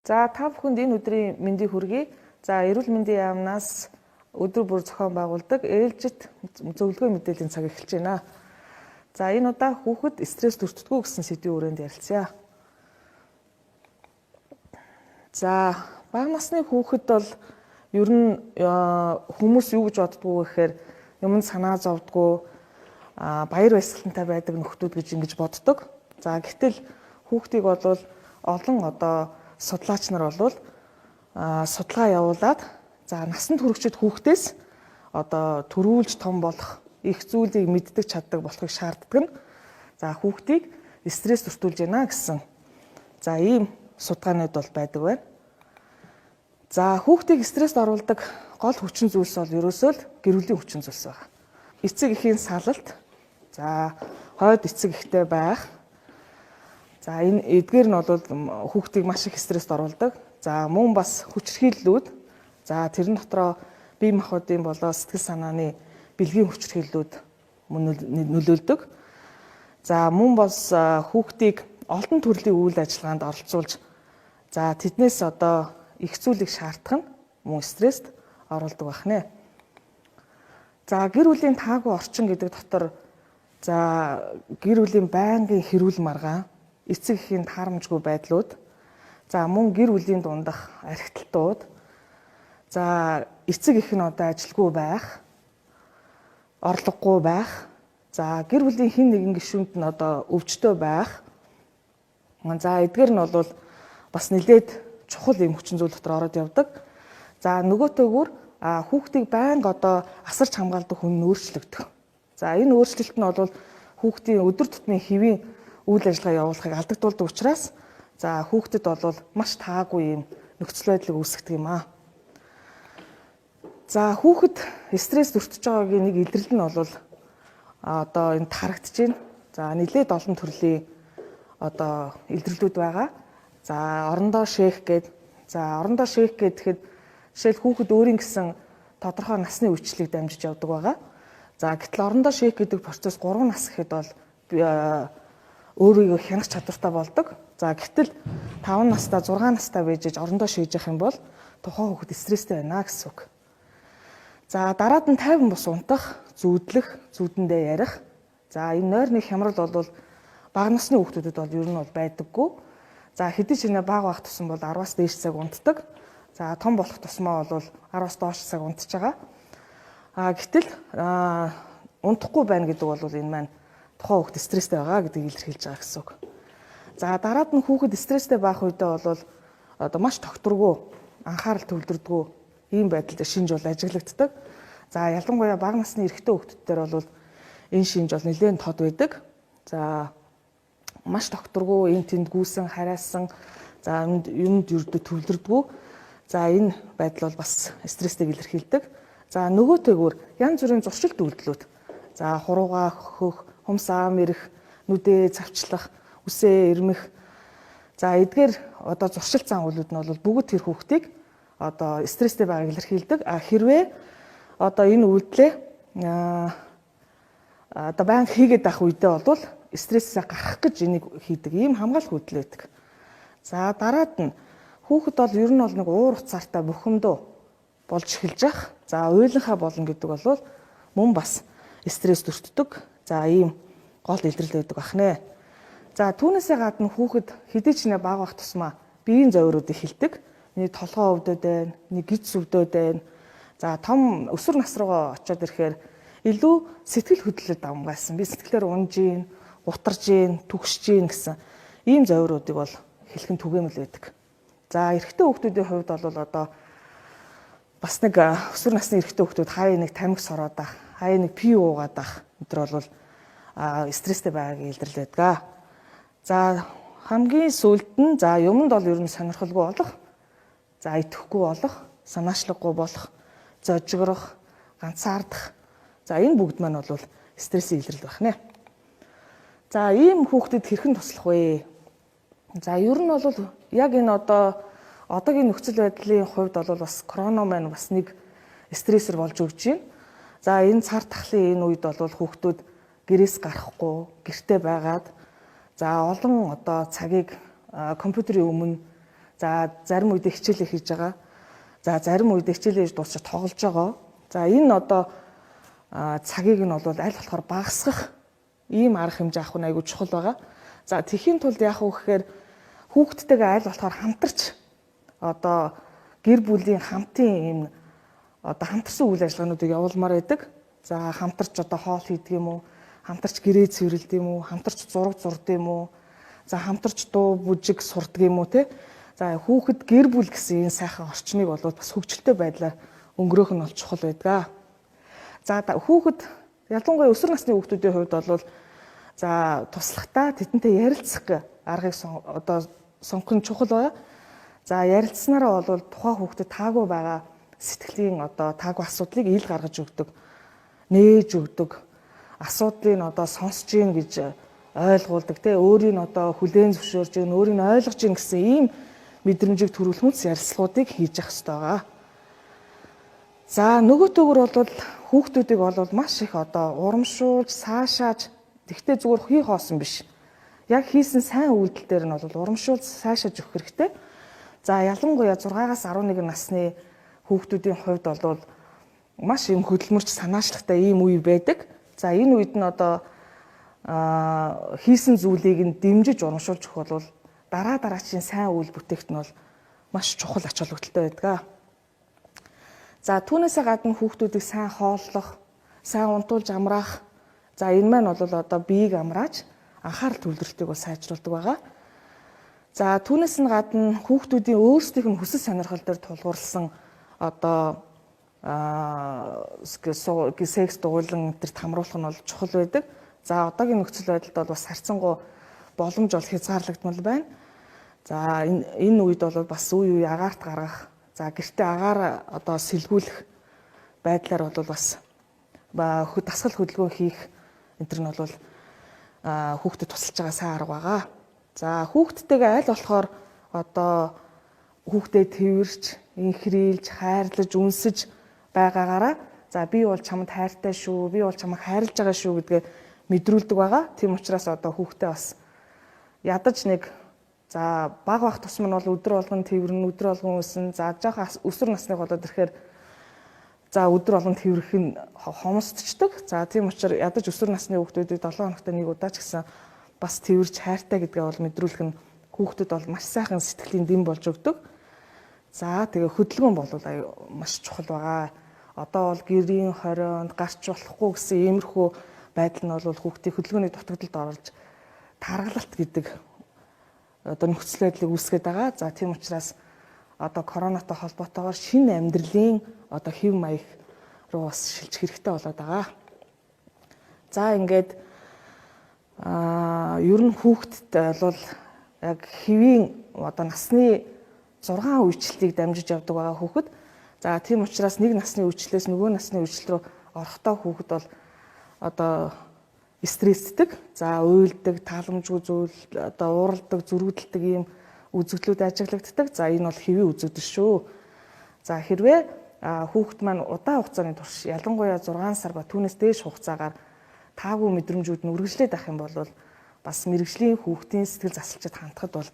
За та бүхэнд энэ өдрийн мэндийг хүргэе. За эрүүл мэндийн яамнаас өдөр бүр зохион байгуулдаг ээлжит зөвлөгөө мэдээллийн цаг эхэлж байна. За энэ удаа хүүхэд стресс төртдөггүй гэсэн сэдвийн хүрээнд ярилцъя. За бага насны хүүхэд бол ер нь хүмүүс юу гэж боддгоо гэхээр юмд санаа зовдгоо баяр баясгалантай байдаг нөхдүүд гэж ингэж боддог. За гэтэл хүүхдийг бол олон судлаач нар бол судалгаа явуулаад за насанд хүрэгчид хүүхдээс төрүүлж том болох их зүйлийг мэддэг чаддаг болохыг шаарддаг нь за хүүхдийг стресс төртүүлж байна гэсэн за ийм судалгаанууд бол байдаг байна. За хүүхдийг стресст оруулдаг гол хүчин зүйлс бол ерөөсөө л гэр бүлийн хүчин зүйлс байна. Эцэг эхийн салалт, за хойд эцэг эхтэй байх. За энэ эдгээр нь бол хүүхдийг маш их стресст оруулдаг. За мөн бас хүчирхийллүүд. За тэрэн дотроо бие махбодын болоо сэтгэл санааны бэлгийн хүчирхийллүүд нөлөөлдөг. За мөн бас хүүхдийг олон төрлийн үйл ажиллагаанд оролцуулж за тэднээс их зүйлийг шаардах нь мөн стресст оруулдаг байна. За гэр бүлийн таагүй орчин гэдэг дотор за гэр бүлийн байнгын хэрүүл маргаан, эцэг эхийн таарамжгүй байдлууд, за мөн гэр бүлийн дундах архитектууд, за эцэг эх нь ажилгүй байх, орлогогүй байх, за гэр бүлийн хэн нэгэн гишүүнд нь өвчтөй байх. За эдгээр нь бол бас нэлээд чухал юм хүчин зүйл дотор ороод явдаг. За нөгөөтэйгүр хүүхдийг байнга асарч хамгаалдаг хүн өөрчлөгдөх. За энэ өөрчлөлт нь бол хүүхдийн өдөр тутмын хэвийн үйл ажиллагаа явуулахыг алдагдуулдаг учраас за хүүхдэд бол маш таагүй юм нөхцөл байдлыг үүсгэдэг юм аа. За хүүхэд стресс өртөж байгаагийн нэг илэрлэл нь бол энд харагдаж байна. За нэлээд олон төрлийн илэрлэлүүд байгаа. За орондоо шээх гэхэд жишээл хүүхэд өөрийн гэсэн тодорхой насны үечлийг дамжиж явдаг байгаа. За гэтэл орондоо шээх гэдэг процесс 3 нас гэхэд бол өөрийгөө хянах чадвартай болдог. За гэтэл 5 настай 6 настай байж орондоо шийж явах юм бол тухайн хүүхэд стресстэй байна гэсэн үг. За дараад нь тайван бус унтах, зүүдлэх, зүүдэндээ ярих. За энэ нойрны хямрал бол бага насны хүүхдүүдэд бол ер нь байдаггүй. За хэдий ч бага байх тусам бол 10-аас дээш цаг унтдаг. За том болох тусмаа бол 10-аас доош цаг унтж байгаа. Гэтэл унтахгүй байна гэдэг бол энэ маань тухайн хүүхэд стресстэй байгаа гэдгийг илэрхийлж байгаа гэсэн үг. За дараад нь хүүхэд стресстэй байх үедээ бол маш тогтворгүй, анхаарал төвлөрдөггүй ийм байдалд шинж бол ажиглагддаг. За ялангуяа бага насны эрэгтэй хүүхдүүд дээр бол энэ шинж бол нэлээд тод байдаг. За маш тогтворгүй, энэ тэнд гүйсэн, хараасан, за юмд ердөө төвлөрдөггүй. За энэ байдал бол бас стресстэйг илэрхийлдэг. За нөгөөтэйгүр янз бүрийн зуршилт үйлдэлүүд. За хуруугаа хөх, хумсаа мэрэх, нүдээ цавчлах, үсээ ирмэх. За эдгээр зуршилт зан үйлүүд нь бол бүгд тэр хүүхдийг стресстэй байгааг илэрхийлдэг. Хэрвээ энэ үйлдэлээ банк хийгээд байх үедээ бол стрессээс гарах гэж энийг хийдэг ийм хамгаалах үйлдэл байдаг. За дараад нь хүүхэд бол ер нь нэг уур уцаартай бухимдуу болж эхэлж явах. За уйланхаа болно гэдэг бол мөн бас стресс төртдөг. За ийм гол илэрлэл байдаг бахнэ. За түүнээсээ гадна хүүхэд хэдий ч бага байх тусмаа биеийн зовирууд эхэлдэг. Нэг толгоо өвдөд байна, нэг гидс өвдөд байна. За том өсвөр нас руугаа очиод ирэхээр илүү сэтгэл хөдлөлд давмгайлсан. Би сэтгэлээр унж гин, утарж гин, түгшж гин гэсэн ийм зовируудыг бол хэлхэн түгээмэл байдаг. За эрэгтэй хүүхдүүдийн хувьд бол бас нэг өсвөр насны эрэгтэй хүүхдүүд хаяа нэг тамхи сороод ах, хаяа нэг пи уугаад ах өдр бол стресстэй байгааг илэрлэл байдаг. За хамгийн сүүлд нь за юмд бол ер нь сонирхолгүй болох, за итгэхгүй болох, санаачлахгүй болох, зожигрох, ганцаардах. За энэ бүгд маань бол стрессийн илэрлэл байна. За ийм хүүхдэд хэрхэн туслах вэ? За ер нь бол яг энэ одоогийн нөхцөл байдлын хувьд бол бас корона маань бас нэг стрессэр болж өгч байна. За энэ цар тахлын энэ үед бол хүүхдүүд гэрээс гарахгүй, гэртээ байгаад за олон цагийг компьютерийн өмнө За зарим үед хичээлээ хийж байгаа. За зарим үед хичээлээ хийж дуусчаад тоглож байгаа. За энэ одоо цагийг нь бол аль болохоор багасгах ийм арга хэмжээ авах нь айгүй чухал байгаа. За тэхийн тулд яах вэ гэхээр хүүхдтэйгээ аль болохоор хамтарч одоо гэр бүлийн хамтын ийм одоо хамтарсан үйл ажиллагаануудыг явуулмаар байдаг. За хамтарч одоо хоол хийдэг юм уу? Хамтарч гэрээ цэвэрлэдэг юм уу? Хамтарч зураг зурдаг юм уу? За хамтарч дуу бүжиг сурдаг юм уу те? За хүүхэд гэр бүл гэсэн энэ сайхан орчныг бол бас хөгжилтэй байдлаар өнгөрөөх нь бол чухал байдаг. За хүүхэд ялангуяа өсвөр насны хүүхдүүдийн хувьд бол за туслахтаа тэдэнтэй ярилцах аргыг одоо сонгох нь чухал байна. За ярилцсанараа бол тухайн хүүхдэд таагүй байгаа сэтгэлийн одоо таагүй асуудлыг ил гаргаж өгдөг, нээж өгдөг, асуудлыг одоо сонсож гин гэж ойлгуулдаг те, өөрийг одоо хүлээн зөвшөөрж гин, өөрийг ойлгож гин гэсэн ийм мэдрэмжийг төрүүлэх үнс ярилцлагуудыг хийж явах хэрэгтэй байгаа. За нөгөө төгөр бол хүүхдүүдийг бол маш их одоо урамшуулж, цаашааж тэгтээ зүгээр хий хоосон биш. Яг хийсэн сайн үйлдэл дээр нь бол урамшуулж цаашааж өгөх хэрэгтэй. За ялангуяа 6-аас 11 насны хүүхдүүдийн хувьд бол маш юм хөдөлмөрч санаачлагтай ийм үе байдаг. За энэ үед нь одоо хийсэн зүйлийг нь дэмжиж урамшуулж өгөх бол дараачийн сайн үйл бүтээгт нь бол маш чухал ач холбогдолтой байдаг. За түүнээсээ гадна хүүхдүүдийг сайн хооллох, сайн унтуулж амраах. За энэ маань бол одоо биеийг амрааж анхаарал төвлөрөлтийг бол сайжруулдаг байгаа. За түүнээс нь гадна хүүхдүүдийн өөрсдийнх нь хүсэл сонирхол дээр тулгуурласан одоо секс дугуйлан энтерт хамруулах нь бол чухал байдаг. За одоогийн нөхцөл байдалд бол бас харьцангуй боломж бол хязгаарлагдмал байна. За энэ үед бол бас үе агаарт гаргах, за гэртээ агаар одоо сэлгүүлэх байдлаар бол бас дасгал хөдөлгөөн хийх энэ нь бол хүүхдэд тусалж байгаа сайн арга байгаа. За хүүхдтэйгээ аль болохоор одоо хүүхдэд тэрвэрч, инхрийлж, хайрлаж, үнсэж байгаагаараа за би бол чамд хайртай шүү, би бол чамайг хайрлаж байгаа шүү гэдгээ мэдрүүлдэг байгаа. Тийм учраас одоо хүүхдээ бас ядаж нэг за баг бах тусмын бол өдөр болгон тэрвэрнэ, өдөр болгон үсэн. За жоохон өсвөр насны болоод ирэхээр за өдөр болгон тэрвэрх нь хомсдчихдаг. За тийм учраас ядаж өсвөр насны хүүхдүүдийг 7 хоногт нэг удаа ч гэсэн бас тэрвэрч хайртай гэдгээ бол мэдрүүлэх нь хүүхдэд бол маш сайхан сэтгэлийн дэм болж өгдөг. За тэгээ хөдөлгөөн бол маш чухал байгаа. Одоо бол гэрийн хорионд гарч болохгүй гэсэн иймэрхүү байдал нь бол хүүхдийн хөдөлгөөний дутагдалд орж таргалалт гэдэг одоо нөхцөл байдлыг үүсгэж байгаа. За тийм учраас одоо коронавитой холбоотойгоор шинэ амьдралын одоо хэв маяг руу бас шилжих хэрэгтэй болоод байгаа. За ингээд ер нь хүүхдэд бол яг хэвийн одоо насны 6 үечлэлийг дамжиж явдаг байгаа хүүхэд. За тийм учраас нэг насны үечлэлээс нөгөө насны үечлэл рүү орохдоо хүүхэд бол одоо стресстэй, за уйлдаг, тааламжгүй зүйл, одоо уурладаг, зүрхэлдэг ийм үзэгдлүүд ажиглагддаг. За энэ бол хэвийн үзэгдэл шүү. За хэрвээ хүүхэд маань удаан хугацааны турш ялангуяа 6 сар ба түүнээс дээш хугацаагаар таагүй мэдрэмжүүд нь үргэлжлээд авах юм бол бас мэрэгжлийн хүүхдийн сэтгэл засалчид хандхад бол